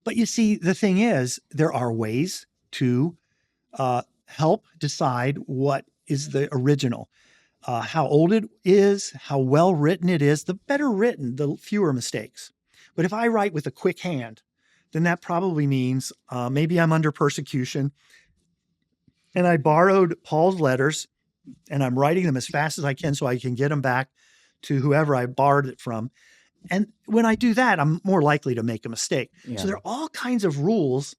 But you see, the thing is, there are ways to help decide what is the original. How old it is, how well written it is. The better written, the fewer mistakes. But if I write with a quick hand, then that probably means maybe I'm under persecution and I borrowed Paul's letters and I'm writing them as fast as I can so I can get them back to whoever I borrowed it from. And when I do that, I'm more likely to make a mistake. Yeah. So there are all kinds of rules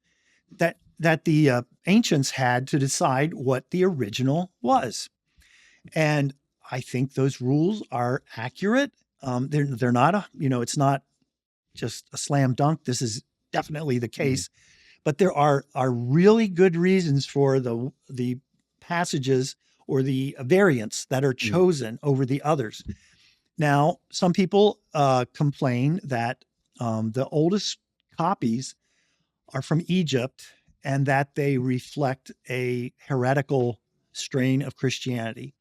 that the ancients had to decide what the original was. And I think those rules are accurate. They're not it's not just a slam dunk. This is definitely the case, but there are really good reasons for the passages or the variants that are chosen over the others. Now, some people complain that the oldest copies are from Egypt and that they reflect a heretical strain of Christianity.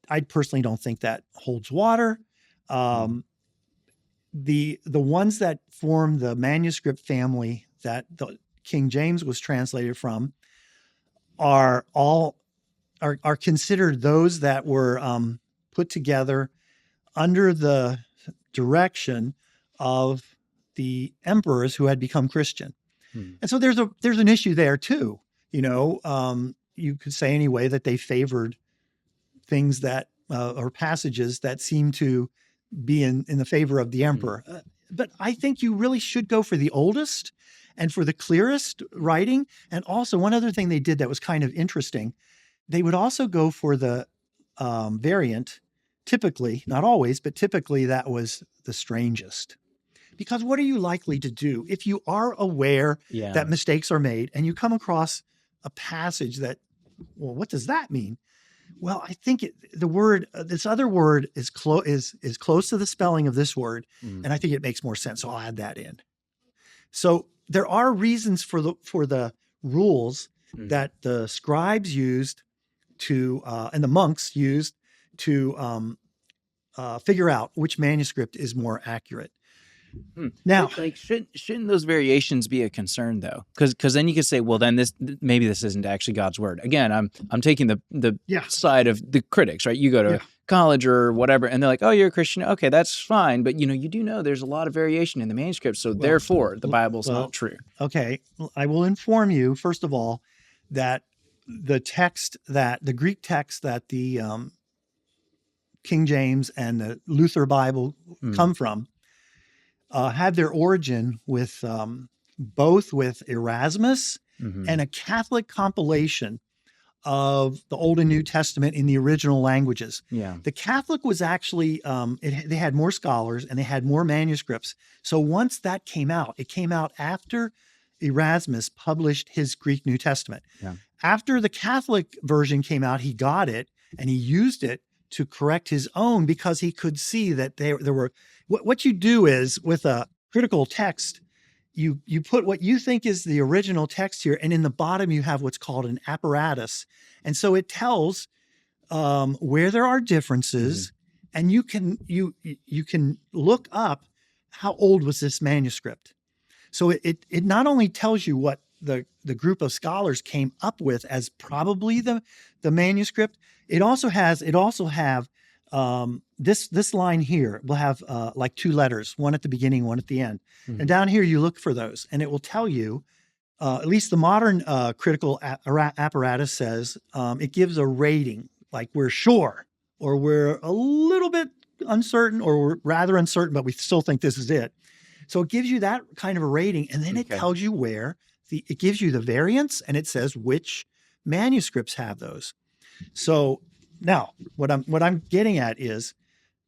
I personally don't think that holds water. The ones that form the manuscript family that the King James was translated from are considered those that were put together under the direction of the emperors who had become Christian. And so there's an issue there too. You could say anyway that they favored things that or passages that seem to be in the favor of the emperor. But I think you really should go for the oldest and for the clearest writing. And also one other thing they did that was kind of interesting, they would also go for the variant, typically, not always, but typically that was the strangest. Because what are you likely to do if you are aware that mistakes are made and you come across a passage that, well, what does that mean? Well, I think this other word is close to the spelling of this word, and I think it makes more sense. So I'll add that in. So there are reasons for the rules that the scribes used to and the monks used to figure out which manuscript is more accurate. Now, like shouldn't those variations be a concern though? Because then you could say, well, then maybe this isn't actually God's word. Again, I'm taking the side of the critics, right? You go to college or whatever, and they're like, oh, you're a Christian, okay, that's fine, but you do know there's a lot of variation in the manuscript, so therefore the Bible's not true. Okay, I will inform you first of all that the Greek text that the King James and the Luther Bible come from had their origin with both with Erasmus and a Catholic compilation of the Old and New Testament in the original languages. Yeah. The Catholic was actually, they had more scholars and they had more manuscripts. So once that came out, it came out after Erasmus published his Greek New Testament. Yeah. After the Catholic version came out, he got it and he used it to correct his own because he could see that there were, what you do is with a critical text, you put what you think is the original text here, and in the bottom you have what's called an apparatus. And so it tells where there are differences, and you can look up how old was this manuscript. So it not only tells you what the group of scholars came up with as probably the manuscript, it also have this line here will have like two letters, one at the beginning, one at the end. And down here, you look for those and it will tell you, at least the modern critical apparatus says, it gives a rating, like we're sure, or we're a little bit uncertain, or we're rather uncertain, but we still think this is it. So it gives you that kind of a rating. And then it tells you where it gives you the variants, and it says which manuscripts have those. So now, what I'm getting at is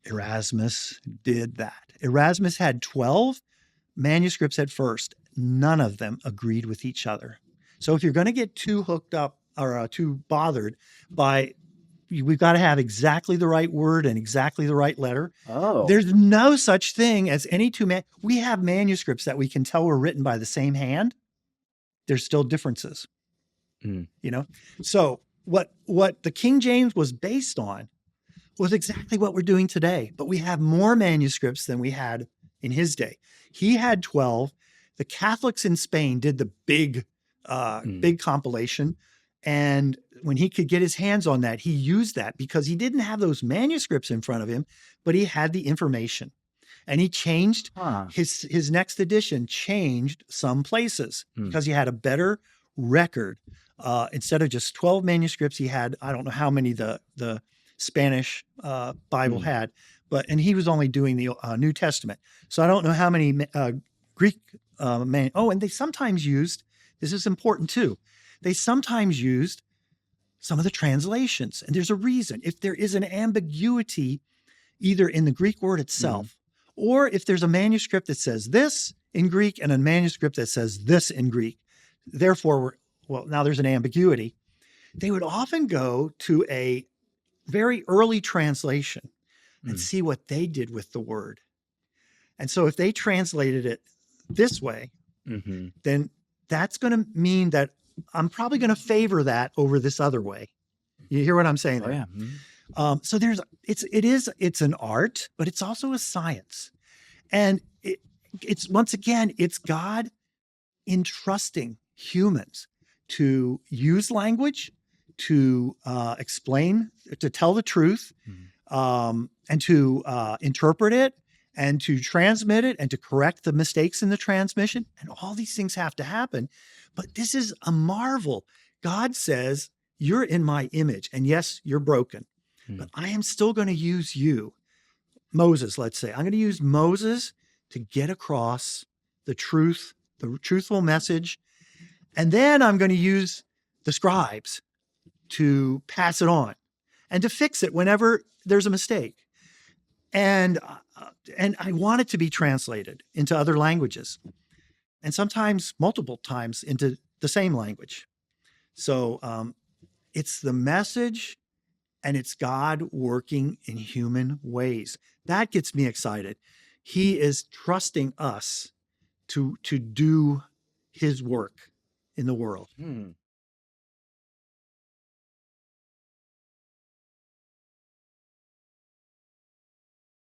Erasmus did that. Erasmus had 12 manuscripts at first. None of them agreed with each other. So if you're going to get too hooked up or too bothered by, we've got to have exactly the right word and exactly the right letter. Oh, there's no such thing as any two we have manuscripts that we can tell were written by the same hand. There's still differences, So what the King James was based on was exactly what we're doing today, but we have more manuscripts than we had in his day. He had 12. The Catholics in Spain did the big compilation. And when he could get his hands on that, he used that because he didn't have those manuscripts in front of him, but he had the information. And he changed his next edition, changed some places because he had a better record. Instead of just 12 manuscripts, he had, I don't know how many the Spanish Bible had, and he was only doing the New Testament. So I don't know how many Greek and they sometimes used, this is important too, they sometimes used some of the translations. And there's a reason. If there is an ambiguity either in the Greek word itself, or if there's a manuscript that says this in Greek and a manuscript that says this in Greek, therefore, now there's an ambiguity, they would often go to a very early translation and see what they did with the word. And so if they translated it this way, then that's going to mean that I'm probably going to favor that over this other way. You hear what I'm saying there? Oh, yeah. So it's an art, but it's also a science. And it's once again, it's God entrusting humans to use language, to explain, to tell the truth, and to interpret it, and to transmit it, and to correct the mistakes in the transmission. And all these things have to happen. But this is a marvel. God says, you're in my image. And yes, you're broken, but I am still going to use you. Moses, let's say. I'm going to use Moses to get across the truth, the truthful message. And then I'm going to use the scribes to pass it on and to fix it whenever there's a mistake. And I want it to be translated into other languages, and sometimes multiple times into the same language. So it's the message, and it's God working in human ways. That gets me excited. He is trusting us to do his work in the world.